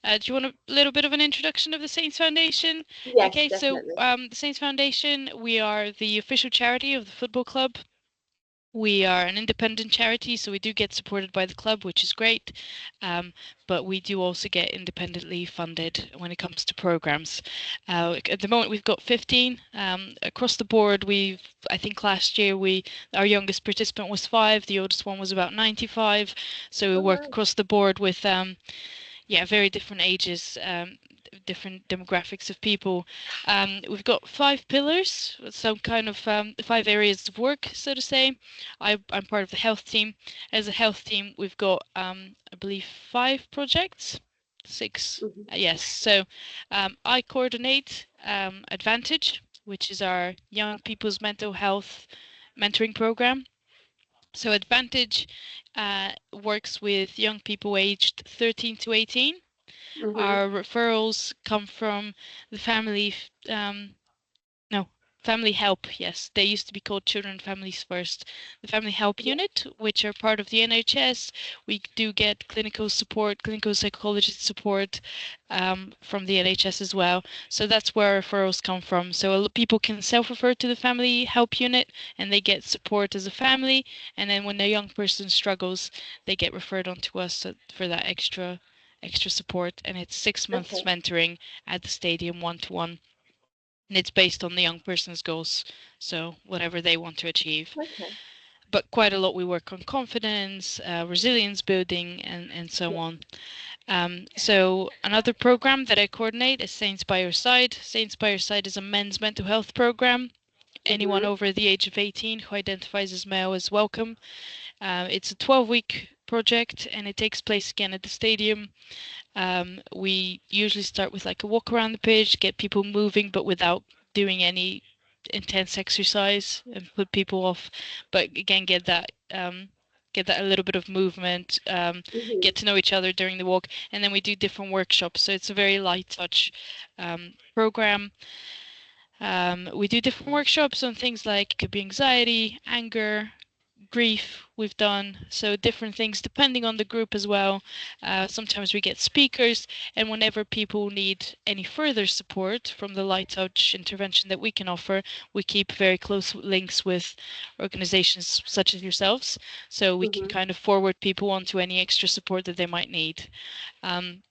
Do you want a little bit of an introduction of the Saints Foundation? Yes, Okay, so definitely. the Saints Foundation, we are the official charity of the football club. We are an independent charity, so we do get supported by the club, which is great. But we do also get independently funded when it comes to programs. At the moment, we've got 15 across the board. I think last year our youngest participant was 5, the oldest one was about 95. So we Oh, work nice. across the board with very different ages, different demographics of people. We've got 5 pillars, some kind of 5 areas of work, so to say. I'm part of the health team. As a health team, we've got, I believe, 5 projects. 6, Mhm. yes. So I coordinate Advantage, which is our young people's mental health mentoring program. So Advantage works with young people aged 13 to 18. Mhm. Our referrals come from the no, Family Help, yes. They used to be called Children and Families First. The Family Help Yeah. Unit, which are part of the NHS. We do get clinical support, clinical psychologist support from the NHS as well. So that's where referrals come from. So people can self-refer to the Family Help Unit and they get support as a family. And then when a young person struggles, they get referred on to us for that extra support. And it's 6 months Okay. mentoring at the stadium, one-to-one, and it's based on the young person's goals, so whatever they want to achieve. Okay. But quite a lot we work on confidence, resilience building, and so Yeah. on. So another program that I coordinate is Saints by Your Side. Saints by Your Side is a men's mental health program. Anyone Mhm. over the age of 18 who identifies as male is welcome. It's a 12-week project and it takes place again at the stadium. We usually start with like a walk around the pitch, get people moving, but without doing any intense exercise and put people off. But again, get that a little bit of movement, Mhm. get to know each other during the walk, and then we do different workshops. So it's a very light touch program. We do different workshops on things like it could be anxiety, anger, grief we've done, so different things depending on the group as well. Sometimes we get speakers, and whenever people need any further support from the light touch intervention that we can offer, we keep very close links with organizations such as yourselves, so we can Mhm. kind of forward people onto any extra support that they might need. Um,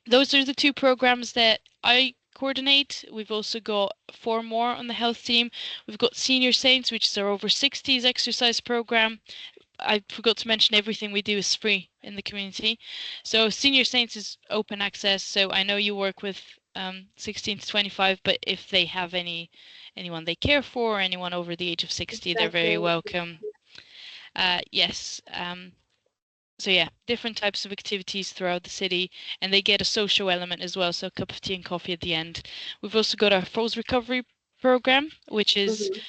those are the 2 programs that I coordinate. We've also got 4 more on the health team. We've got Senior Saints, which is our over 60s exercise program. I forgot to mention everything we do is free in the community. So Senior Saints is open access. So I know you work with 16 to 25, but if they have anyone they care for, or anyone over the age of 60, they're very Exactly. welcome. Yes. So yeah, different types of activities throughout the city, and they get a social element as well, so a cup of tea and coffee at the end. We've also got our falls recovery program, which is Mhm.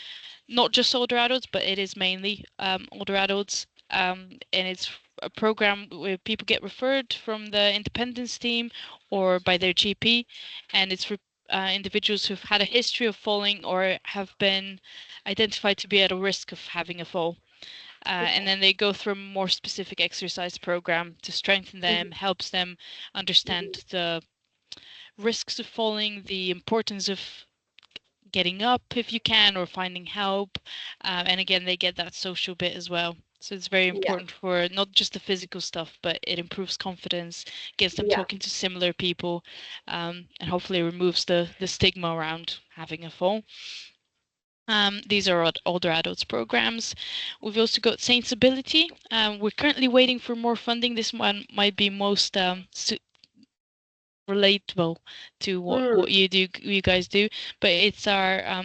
not just older adults, but it is mainly older adults, and it's a program where people get referred from the independence team or by their GP, and it's for individuals who've had a history of falling or have been identified to be at a risk of having a fall. And Okay. then they go through a more specific exercise program to strengthen them, Mhm. helps them Mhm. understand the risks of falling, the importance of getting up if you can, or finding help. And again, they get that social bit as well. So it's very Yeah. important for not just the physical stuff, but it improves confidence, gets them Yeah. talking to similar people, and hopefully removes the stigma around having a fall. These are older adults programs. We've also got Saints Ability. We're currently waiting for more funding. This one might be most relatable to what Mm. you guys do, but it's our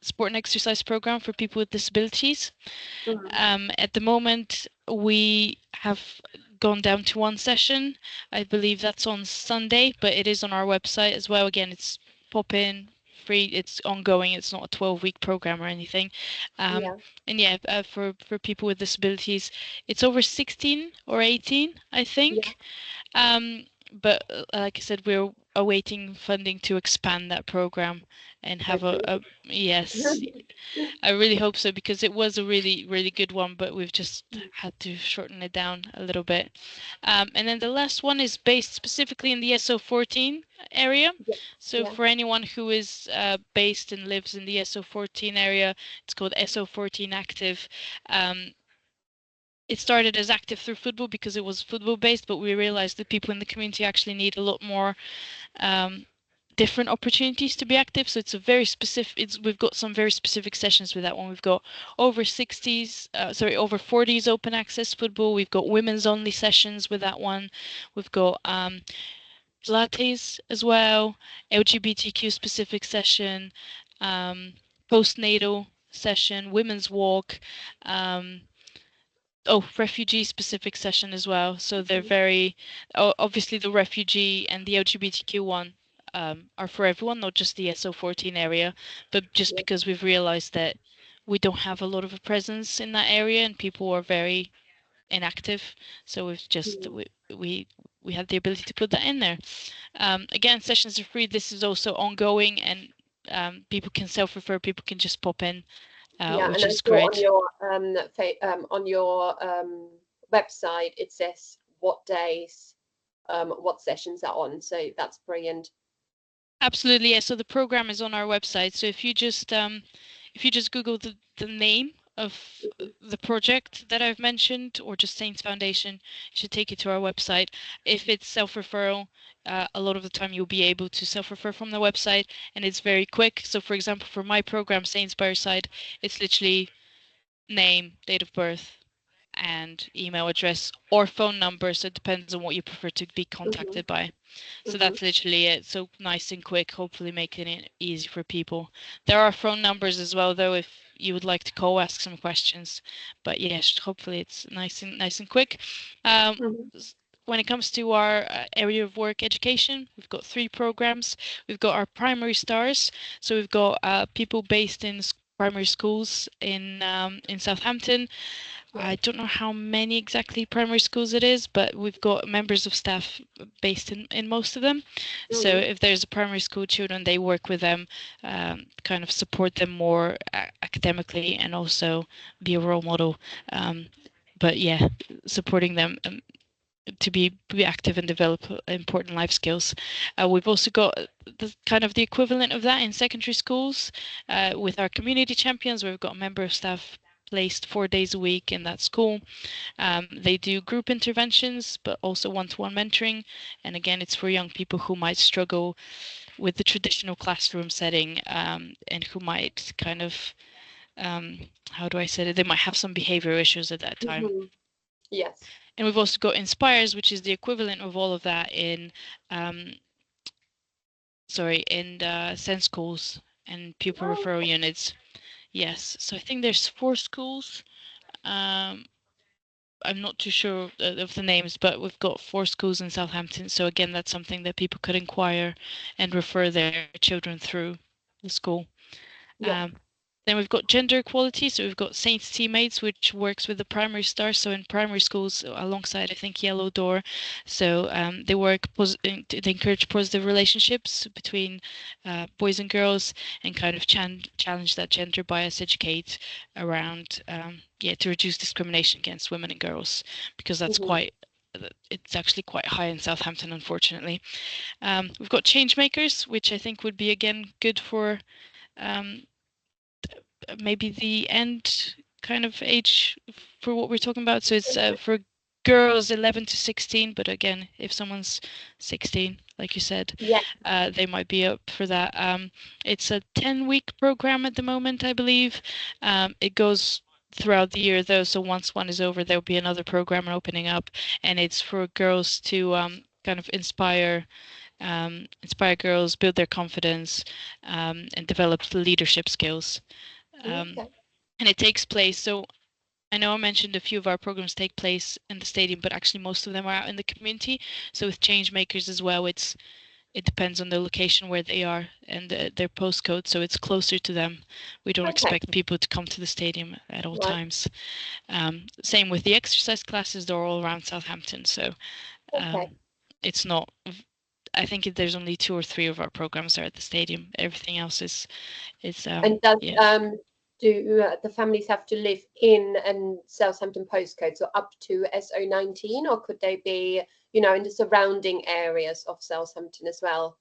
sport and exercise program for people with disabilities. Mhm. At the moment, we have gone down to 1 session. I believe that's on Sunday, but it is on our website as well. Again, it's pop in free. It's ongoing. It's not a 12-week program or anything. Um, Yeah. and yeah, for people with disabilities, it's over 16 or 18, I Yeah. think. But like I said, we're awaiting funding to expand that program and have Hopefully. yes, I really hope so, because it was a really, really good one, but we've just had to shorten it down a little bit. And then the last one is based specifically in the SO14 area. Yeah. So Yeah. for anyone who is based and lives in the SO14 area, it's called SO14 Active. It started as Active through football because it was football based, but we realized that people in the community actually need a lot more different opportunities to be active. So it's a very specific, we've got some very specific sessions with that one. We've got over 40s open access football. We've got women's only sessions with that one. We've got Pilates as well, LGBTQ specific session, postnatal session, women's walk, refugee specific session as well. So they're very, obviously the refugee and the LGBTQ one are for everyone, not just the SO14 area, but just Yeah. because we've realized that we don't have a lot of a presence in that area and people are very inactive. So we've just, we had the ability to put that in there. Again, sessions are free. This is also ongoing, and people can self-refer, people can just pop in, Yeah, which and I is saw great. on your website it says what days, what sessions are on. So that's brilliant. Absolutely, yeah. So the program is on our website. So if you just Google the name of the project that I've mentioned, or just Saints Foundation, it should take you to our website. If it's self-referral, a lot of the time you'll be able to self-refer from the website, and it's very quick. So for example, for my program, Saints Fireside, it's literally name, date of birth, and email address or phone number. So it depends on what you prefer to be Mm-hmm. contacted by. So Mm-hmm. that's literally it. So nice and quick, hopefully making it easy for people. There are phone numbers as well, though, if you would like to call, ask some questions. But yes, hopefully it's nice and quick. Um, Mm-hmm. when it comes to our area of work education, we've got 3 programs. We've got our primary stars. So we've got people based in primary schools in Southampton. I Right. don't know how many exactly primary schools it is, but we've got members of staff based in most of them. So Mm-hmm. if there's a primary school children, they work with them, kind of support them more academically, and also be a role model. But yeah, supporting them to be active and develop important life skills. We've also got the kind of the equivalent of that in secondary schools with our community champions. We've got a member of staff placed 4 days a week in that school. They do group interventions, but also one-to-one mentoring. And again, it's for young people who might struggle with the traditional classroom setting, and who might kind of, how do I say it? They might have some behavioral issues at that time. Mm-hmm. Yes. And we've also got Inspires, which is the equivalent of all of that um, in Sense schools and pupil Oh, referral units. Yes, so I think there's 4 schools. Um, I'm not too sure of the names, but we've got 4 schools in Southampton. So again, that's something that people could inquire and refer their children through the school. yeah. Um, then we've got gender equality. So we've got Saints Teammates, which works with the primary stars. So in primary schools, alongside I think Yellow Door. So they they encourage positive relationships between boys and girls, and kind of challenge that gender bias, educate around to reduce discrimination against women and girls, because that's Mm-hmm. it's actually quite high in Southampton, unfortunately. We've got change makers, which I think would be again good for um, maybe the end kind of age for what we're talking about. So it's for girls 11 to 16, but again, if someone's 16, like you said, Yeah. they might be up for that. It's a 10-week program at the moment, I believe. It goes throughout the year though, so once one is over, there'll be another program opening up, and it's for girls to kind of inspire girls, build their confidence, and develop leadership skills. Um, Okay. and it takes place. So I know I mentioned a few of our programs take place in the stadium, but actually most of them are out in the community. So with change makers as well, it depends on the location where they are and their postcode, so it's closer to them. We don't Okay. expect people to come to the stadium at all Right. times. Same with the exercise classes; they're all around Southampton, so Okay. it's not I think there's only 2 or 3 of our programs are at the stadium. Everything else is And does yeah. do the families have to live in and Southampton postcode, so up to SO19, or could they be, in the surrounding areas of Southampton as well?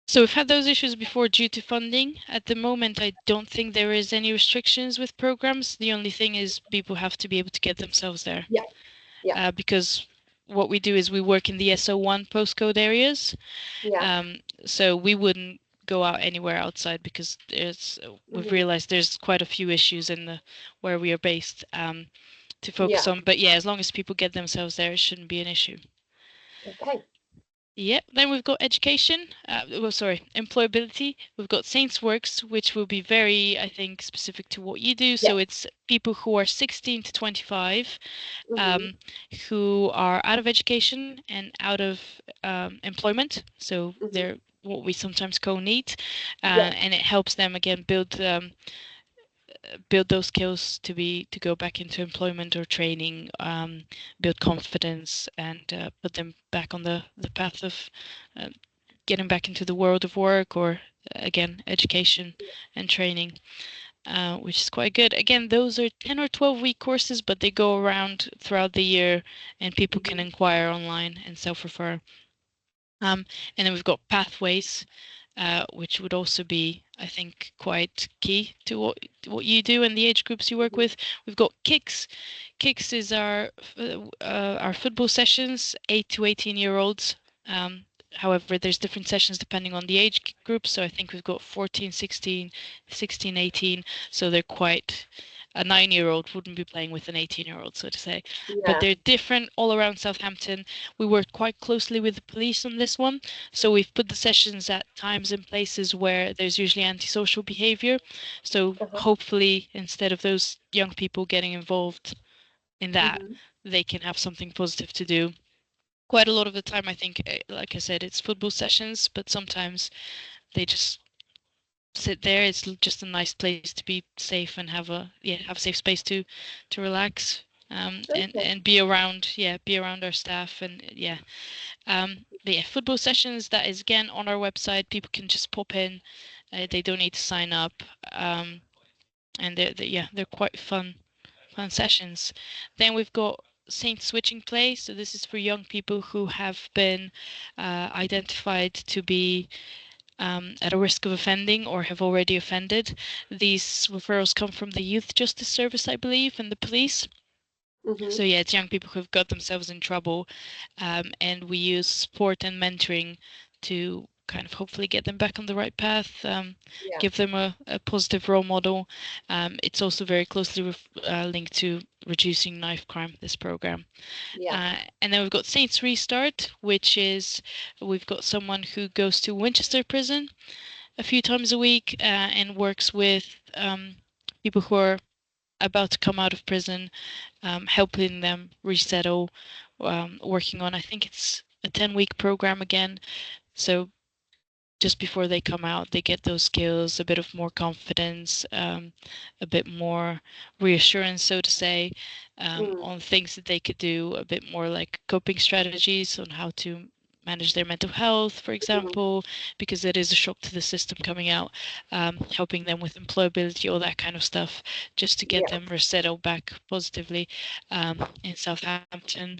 So we've had those issues before due to funding. At the moment, I don't think there is any restrictions with programs. The only thing is people have to be able to get themselves there. Yeah, yeah, Because what we do is we work in the SO1 postcode areas. yeah. So we wouldn't go out anywhere outside because we've Hmm. realized there's quite a few issues in the where we are based to focus Yeah. on. But yeah, as long as people get themselves there, it shouldn't be an issue. Okay. Yep. Then we've got education. Employability. We've got Saints Works, which will be very, I think, specific to what you do. Yeah. So it's people who are 16 to 25, Hmm. um, who are out of education and out of employment. So Hmm. they're what we sometimes call NEET, Yeah. and it helps them again build those skills to go back into employment or training, build confidence, and put them back on the path of uh, getting back into the world of work or again education and training, which is quite good. Again, those are 10 or 12-week courses, but they go around throughout the year, and people can Hmm. inquire online and self-refer. And then we've got pathways, which would also be, I think, quite key to what you do and the age groups you work Hmm. with. We've got Kicks. Kicks is our football sessions, 8 to 18-year-olds. However, there's different sessions depending on the age group. So I think we've got 14, 16, 16, 18. So they're quite. A 9-year-old wouldn't be playing with an 18-year-old, so to say. But Yeah. they're different all around Southampton. We worked quite closely with the police on this one. So we've put the sessions at times and places where there's usually antisocial behavior. So Uh-huh. hopefully, instead of those young people getting involved in that, Hmm. they can have something positive to do. Quite a lot of the time, I think, like I said, it's football sessions, but sometimes they just sit there. It's just a nice place to be safe and have a safe space to relax. Okay. And be around our staff and yeah. But yeah, football sessions, that is again on our website. People can just pop in. They don't need to sign up. And they're quite fun sessions. Then we've got Saint Switching Play. So this is for young people who have been identified to be at a risk of offending or have already offended. These referrals come from the Youth Justice Service, I believe, and the police. Hmm. So yeah, it's young people who've got themselves in trouble, and we use support and mentoring to kind of hopefully get them back on the right path, Yeah. give them a positive role model. It's also very closely linked to reducing knife crime, this program. Yeah. And then we've got Saints Restart, which is we've got someone who goes to Winchester Prison a few times a week and works with people who are about to come out of prison, helping them resettle, working on, I think it's a 10-week program again. So just before they come out, they get those skills, a bit of more confidence, a bit more reassurance, so to say, Mm. on things that they could do, a bit more like coping strategies on how to manage their mental health, for Mhm. example, because it is a shock to the system coming out, helping them with employability, all that kind of stuff, just to get Yeah. them resettled back positively in Southampton.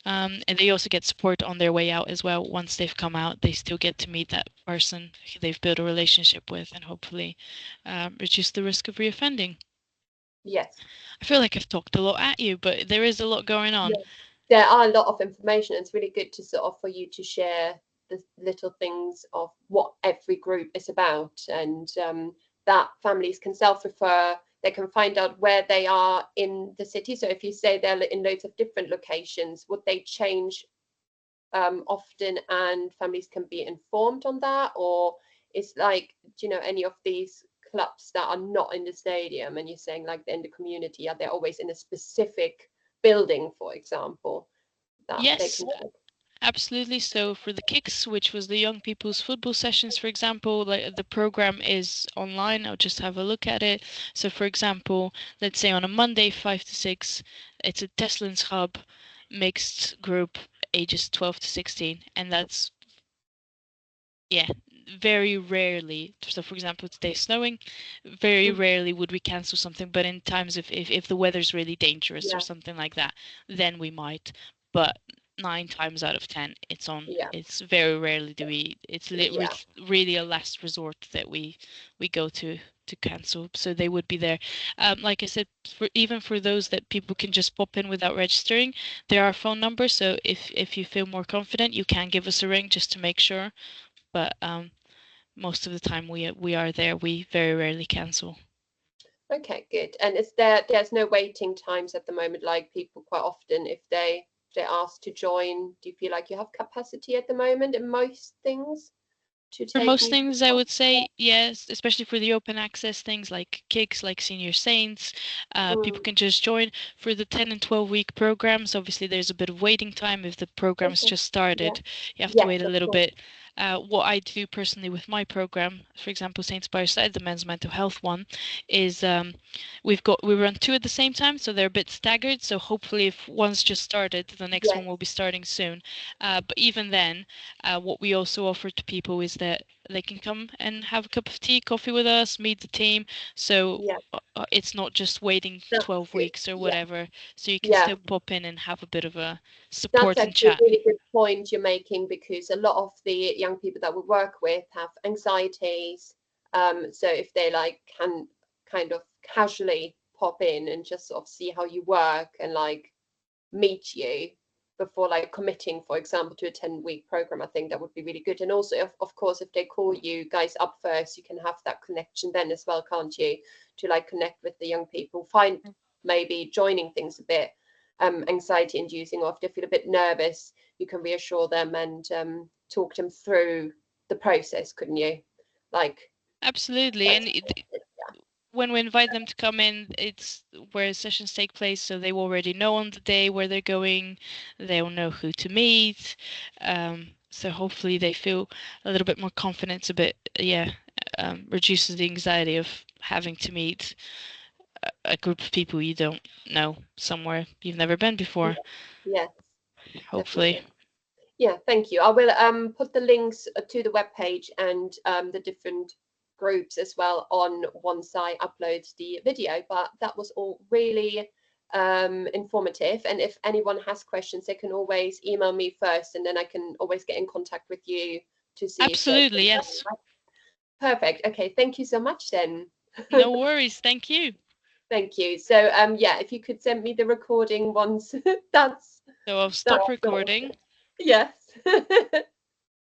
And they also get support on their way out as well. Once they've come out, they still get to meet that person who they've built a relationship with and hopefully reduce the risk of reoffending. Yes. I feel like I've talked a lot at you, but there is a lot going on. Yeah. There are a lot of information. And it's really good to sort of for you to share the little things of what every group is about, and that families can self-refer. They can find out where they are in the city. So if you say they're in loads of different locations, would they change often, and families can be informed on that, or it's like, any of these clubs that are not in the stadium, and you're saying like they're in the community, are they always in a specific building, for example, that they Yes, can go? absolutely. So for the Kicks, which was the young people's football sessions, for example, like the program is online. I'll just have a look at it. So for example, let's say on a Monday, 5 to 6, it's a Teslins Hub mixed group, ages 12 to 16, and that's yeah, very rarely. So, for example, today's snowing. Very Mm, rarely would we cancel something, but in times if the weather's really dangerous or yeah, something like that, then we might. But 9 times out of 10, it's on. yeah, It's very rarely do we. It's yeah. really a last resort that we go to cancel. So they would be there. Like I said, even for those that people can just pop in without registering, there are phone numbers. So if you feel more confident, you can give us a ring just to make sure. But most of the time we are there. We very rarely cancel. Okay, good. And there's no waiting times at the moment, like people quite often if they're asked to join, do you feel like you have capacity at the moment in most things to For take most new things, I people? would say yes, especially for the open access things like gigs, like Senior Saints. People Mm, can just join. For the 10 and 12-week programs, obviously there's a bit of waiting time. If the program has okay. just Yeah. started, you have to Yes, wait a of little course. bit. What I do personally with my program, for example, Saints by Your Side, the men's mental health one, is we run two at the same time, so they're a bit staggered. So hopefully, if one's just started, the next one Yes. will be starting soon. But even then, what we also offer to people is that they can come and have a cup of tea, coffee with us, meet the team. So Yeah. it's not just waiting That's 12 good. weeks or Yeah. whatever. So you can Yeah. still pop in and have a bit of a That's support and actually a chat. really good point you're making because a lot of the young people that we work with have anxieties. So if they like can kind of casually pop in and just sort of see how you work and like meet you before like committing, for example, to a 10-week program, I think that would be really good. And also, of course, if they call you guys up first, you can have that connection then as well, can't you? To like connect with the young people, find maybe joining things a bit anxiety inducing, or if they feel a bit nervous, you can reassure them and talk them through the process, couldn't you? Like, Absolutely. that's And when we invite them to come in, it's where sessions take place, so they already know on the day where they're going. They'll know who to meet. So hopefully they feel a little bit more confident, a bit, yeah, reduces the anxiety of having to meet a group of people you don't know somewhere you've never been yeah, before. yes, Hopefully. definitely. Yeah, thank you. I will put the links to the webpage and the different groups as well on once I upload the video. But that was all really informative. And if anyone has questions, they can always email me first, and then I can always get in contact with you to see if there's Absolutely, yes. perfect. Okay, thank you so much then. No worries. Thank you. Thank you. So yeah, if you could send me the recording once, that's So I'll that's stop recording. yes.